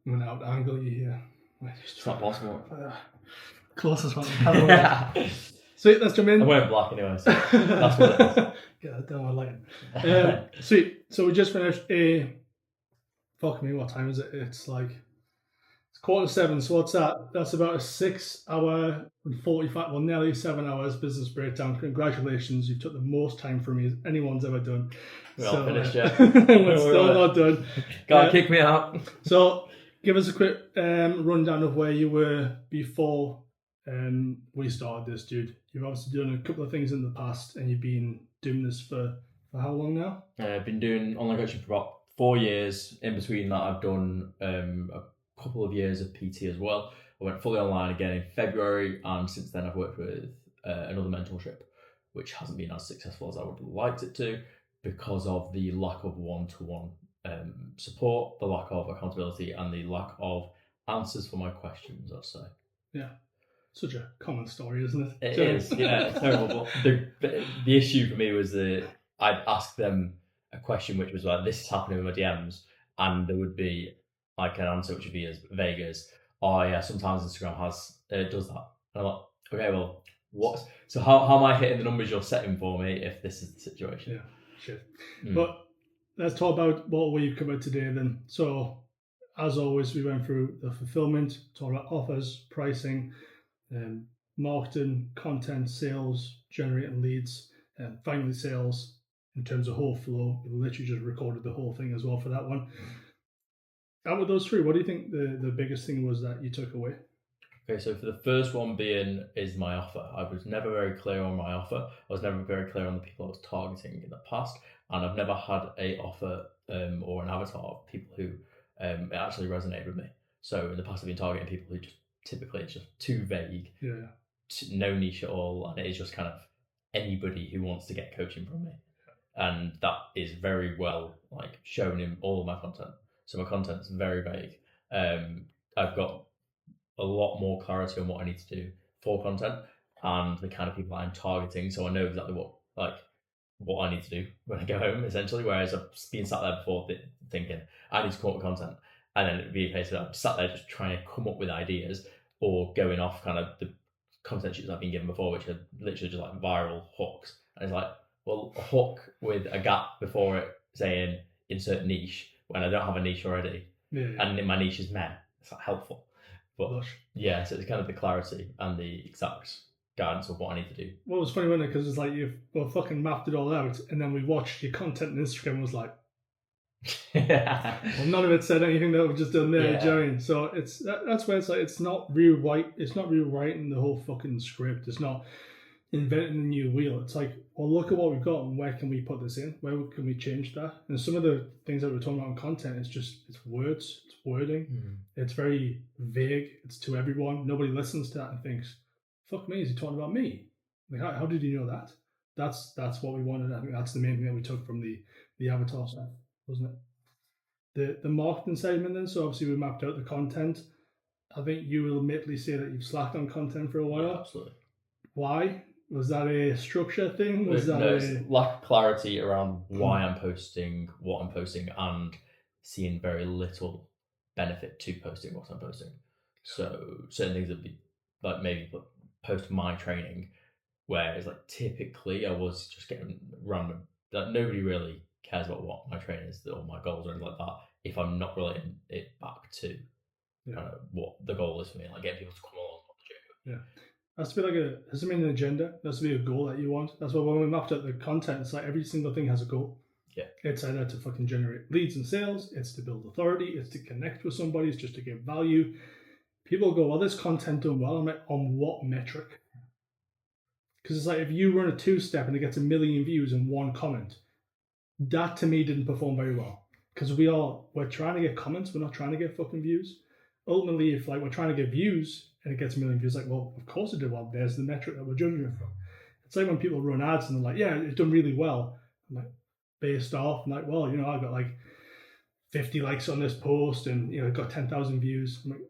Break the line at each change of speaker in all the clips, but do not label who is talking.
Went out angle you here.
It's not possible.
Closest one.
Yeah.
Sweet, let's jump in.
I went black anyway, so that's what it is.
Yeah, don't want lighting. Sweet. So we just finished a. Fuck me, what time is it? It's 7:15. So what's that? That's about a 6 hour and 45, well, nearly 7 hours business breakdown. Congratulations, you took the most time from me as anyone's ever done.
We're all finished, yeah.
We're still not done.
Gotta kick me out.
So give us a quick rundown of where you were before we started this, dude. You've obviously done a couple of things in the past, and you've been doing this for how long now?
I've been doing online coaching for about 4 years. In between that, I've done a couple of years of PT as well. I went fully online again in February, and since then I've worked with another mentorship, which hasn't been as successful as I would have liked it to because of the lack of one-to-one support, the lack of accountability, and the lack of answers for my questions, I'd say.
Yeah. Such a common story, isn't it?
It is, yeah, it's terrible. But the issue for me was that I'd ask them a question which was like, this is happening with my DMs, and there would be like an answer which would be as vague as, oh yeah, sometimes Instagram does that. And I'm like, okay, well, what? So how am I hitting the numbers you're setting for me if this is the situation?
Yeah, shit. But let's talk about what we've covered today then. So as always, we went through the fulfillment, talked about offers, pricing, marketing, content, sales, generating leads, and finally sales in terms of whole flow. We literally just recorded the whole thing as well for that one. Out of those three, what do you think the biggest thing was that you took away?
Okay, so for the first one is my offer. I was never very clear on my offer. I was never very clear on the people I was targeting in the past, and I've never had a offer or an avatar of people who it actually resonated with me. So in the past, I've been targeting people who just typically it's just too vague, no niche at all, and it is just kind of anybody who wants to get coaching from me, and that is very well shown in all of my content. So my content's very vague. I've got a lot more clarity on what I need to do for content and the kind of people I'm targeting, so I know exactly what I need to do when I go home, essentially. Whereas I've been sat there before thinking I need to come up with content, and then it'd be a case of I'm sat there just trying to come up with ideas or going off kind of the content sheets I've been given before, which are literally just like viral hooks. And it's like, well, a hook with a gap before it saying insert niche when I don't have a niche already, and my niche is men. It's not helpful. But yeah, so it's kind of the clarity and the exact guidance of what I need to do.
Well, it was funny, wasn't it? Because it's like you've fucking mapped it all out, and then we watched your content on Instagram and was like, well, none of it said anything that we've just done there,
Yeah.
Jerry. So that's where it's like it's not rewriting the whole fucking script. It's not inventing a new wheel. It's like, well, look at what we've got and where can we put this in? Where can we change that? And some of the things that we're talking about in content, it's words, it's wording. It's very vague. It's to everyone. Nobody listens to that and thinks, fuck me, is he talking about me? Like, how did you know that? That's what we wanted. I think that's the main thing that we took from the avatar stuff, wasn't it? The marketing segment then, so obviously we mapped out the content. I think you will admittedly say that you've slacked on content for a while.
Yeah, absolutely.
Why? Was that a structure thing?
It's lack of clarity around why I'm posting, what I'm posting, and seeing very little benefit to posting what I'm posting. So certain things would be like maybe post my training, where it's like typically I was just getting random, that nobody really cares about what my training is or my goals or anything like that if I'm not relating it back to what the goal is for me, like getting people to come along on the journey.
Yeah. Has to be has to be an agenda. There has to be a goal that you want. That's why when we mapped out the content, it's like every single thing has a goal.
Yeah.
It's either to fucking generate leads and sales, it's to build authority, it's to connect with somebody, it's just to give value. People go, well, this content done well. I'm like, on what metric? Because it's like if you run a 2-step and it gets 1 million views and 1 comment, that to me didn't perform very well. Because we're trying to get comments, we're not trying to get fucking views. Ultimately, if we're trying to get views and it gets 1 million views, like, well, of course it did well. There's the metric that we're judging it from. It's like when people run ads and they're like, yeah, it's done really well. I'm like, based off, I'm like, well, I got 50 likes on this post and, it got 10,000 views. I'm like,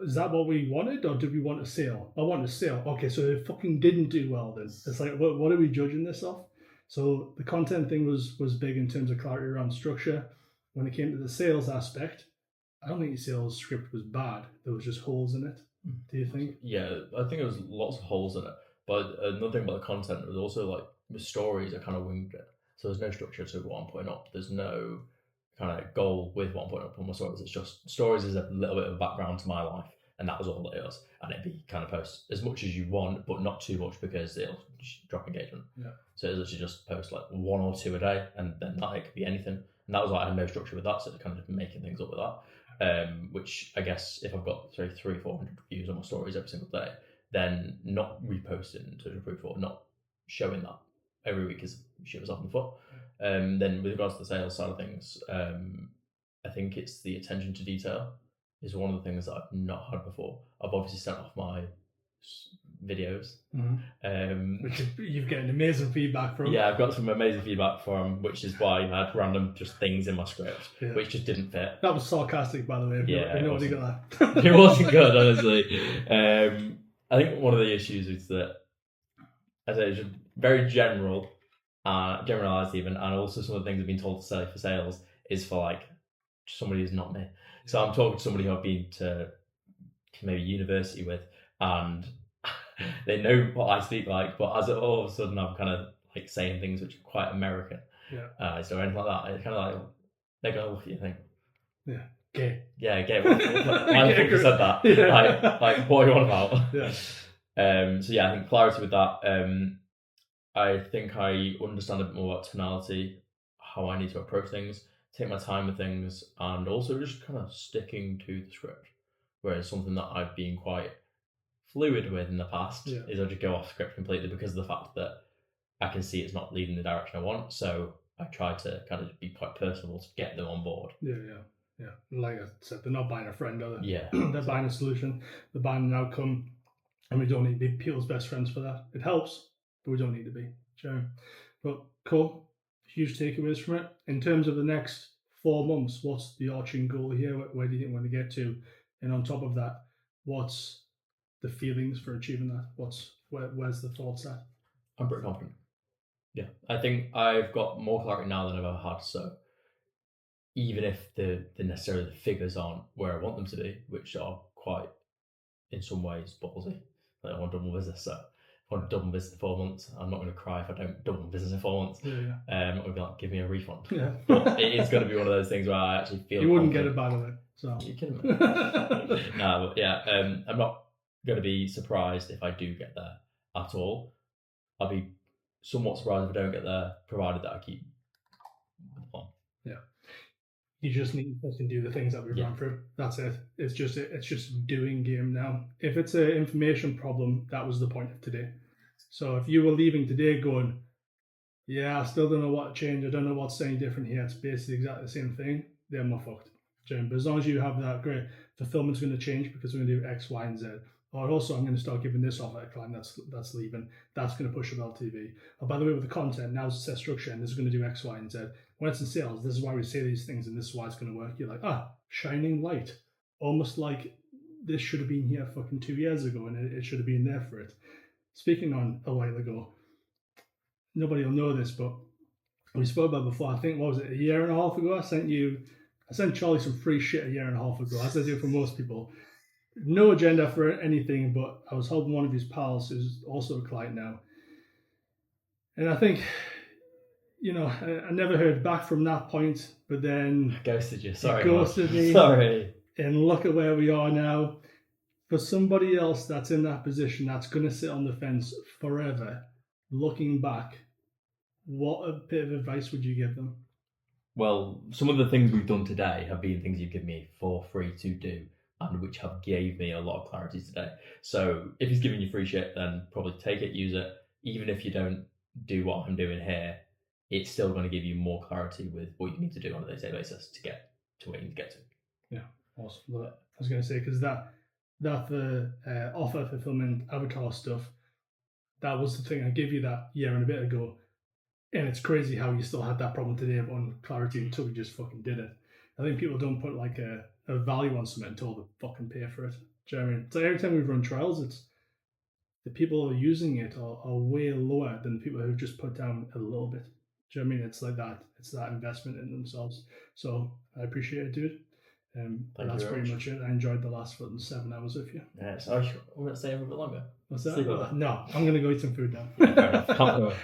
is that what we wanted, or did we want a sale? I want a sale. Okay, so it fucking didn't do well then. It's like, what are we judging this off? So the content thing was big in terms of clarity around structure. When it came to the sales aspect, I don't think your sales script was bad. There was just holes in it. Do you think?
Yeah, I think there was lots of holes in it. But another thing about the content was also like the stories are kind of winged. So there's no structure to what I'm putting up. There's no kind of goal with what I'm putting up on my stories. It's just stories is a little bit of a background to my life, and that was all it is. And it'd be kind of post as much as you want, but not too much because it'll drop engagement.
Yeah.
So it's literally just post like 1 or 2 a day, and then that it could be anything. And that was like I had no structure with that, so kind of making things up with that. Which I guess if I've got 300-400 views on my stories every single day, then not reposting to proof or not showing that every week is shoot myself in the foot. Then with regards to the sales side of things, I think it's the attention to detail is one of the things that I've not had before. I've obviously sent off my videos.
Which you've getting amazing feedback from.
Yeah, I've got some amazing feedback from, which is why I had random just things in my script, which just didn't fit.
That was sarcastic, by the way.
Yeah,
nobody got that.
It wasn't good, honestly. I think one of the issues is that, as I say, it's just very generalized even, and also some of the things I've been told to say for sales is for like somebody who's not me. So I'm talking to somebody who I've been to maybe university with, and they know what I speak like, but as all of a sudden I'm kind of like saying things which are quite American.
Yeah.
So anything like that, it's kind of like they're going to look at you and think,
yeah, gay.
Yeah, gay. Why the fuck you said that? Yeah. Like, what are you on about?
Yeah.
So yeah, I think clarity with that. I think I understand a bit more about tonality, how I need to approach things, take my time with things, and also just kind of sticking to the script. Whereas something that I've been quite fluid with in the past is I just go off script completely because of the fact that I can see it's not leading the direction I want. So I try to kind of be quite personable to get them on board.
Yeah. Like I said, they're not buying a friend, are they?
Yeah.
They're buying a solution. They're buying an outcome, and we don't need to be people's best friends for that. It helps, but we don't need to be. Sure. But cool. Huge takeaways from it. In terms of the next 4 months, what's the arching goal here? Where do you think we're going to get to? And on top of that, what's the feelings for achieving that? Where's the thoughts at?
I'm pretty confident. Yeah, I think I've got more clarity now than I've ever had. So even if the necessarily the figures aren't where I want them to be, which are quite in some ways ballsy, like I want to double business. So if I want to double business in 4 months, I'm not going to cry if I don't double business in 4 months. I'm going to be like, give me a refund.
Yeah.
But it is going to be one of those things where I actually feel
you wouldn't get it, by the way. So
you kidding me? No, but yeah, I'm not going to be surprised if I do get there at all. I'll be somewhat surprised if I don't get there, provided that I keep the plan.
Yeah. You just need to do the things that we've run through. That's it. It's just doing game now. If it's an information problem, that was the point of today. So if you were leaving today going, yeah, I still don't know what to change, I don't know what's any different here, it's basically exactly the same thing, then we're fucked. But as long as you have that, great, fulfillment's going to change because we're going to do X, Y, and Z. Or also, I'm going to start giving this offer to a client that's leaving. That's going to push up LTV. Oh, by the way, with the content, now it's set structure and this is going to do X, Y, and Z. When it's in sales, this is why we say these things and this is why it's going to work. You're like, shining light. Almost like this should have been here fucking 2 years ago and it should have been there for it. Speaking on a while ago, nobody will know this, but we spoke about before, I think, what was it, a year and a half ago? I sent Charlie some free shit a year and a half ago, as I do for most people. No agenda for anything, but I was helping one of his pals who's also a client now. And I think, I never heard back from that point, but then...
Ghosted you, sorry.
Ghosted me.
Sorry.
And look at where we are now. For somebody else that's in that position, that's going to sit on the fence forever, looking back, what a bit of advice would you give them?
Well, some of the things we've done today have been things you've given me for free to do, and which have gave me a lot of clarity today. So if he's giving you free shit, then probably take it, use it. Even if you don't do what I'm doing here, it's still going to give you more clarity with what you need to do on a day-to-day basis to get to where you need to get to.
Yeah, awesome. Love it. I was going to say, because that offer fulfillment avatar stuff, that was the thing I gave you that year and a bit ago. And it's crazy how you still had that problem today on clarity until we just fucking did it. I think people don't put like a value on something until they fucking pay for it. Do you know what I mean? So every time we've run trials, it's the people who are using it are way lower than the people who've just put down a little bit. Do you know what I mean? It's like that. It's that investment in themselves. So I appreciate it, dude.
Thank
that's
you very
pretty much it. I enjoyed the last 7 hours with you.
Yeah, so I'm going to stay a bit longer.
What's that?
Sleep over.
No, I'm going to go eat some food now.
Yeah, fair enough. Can't do it.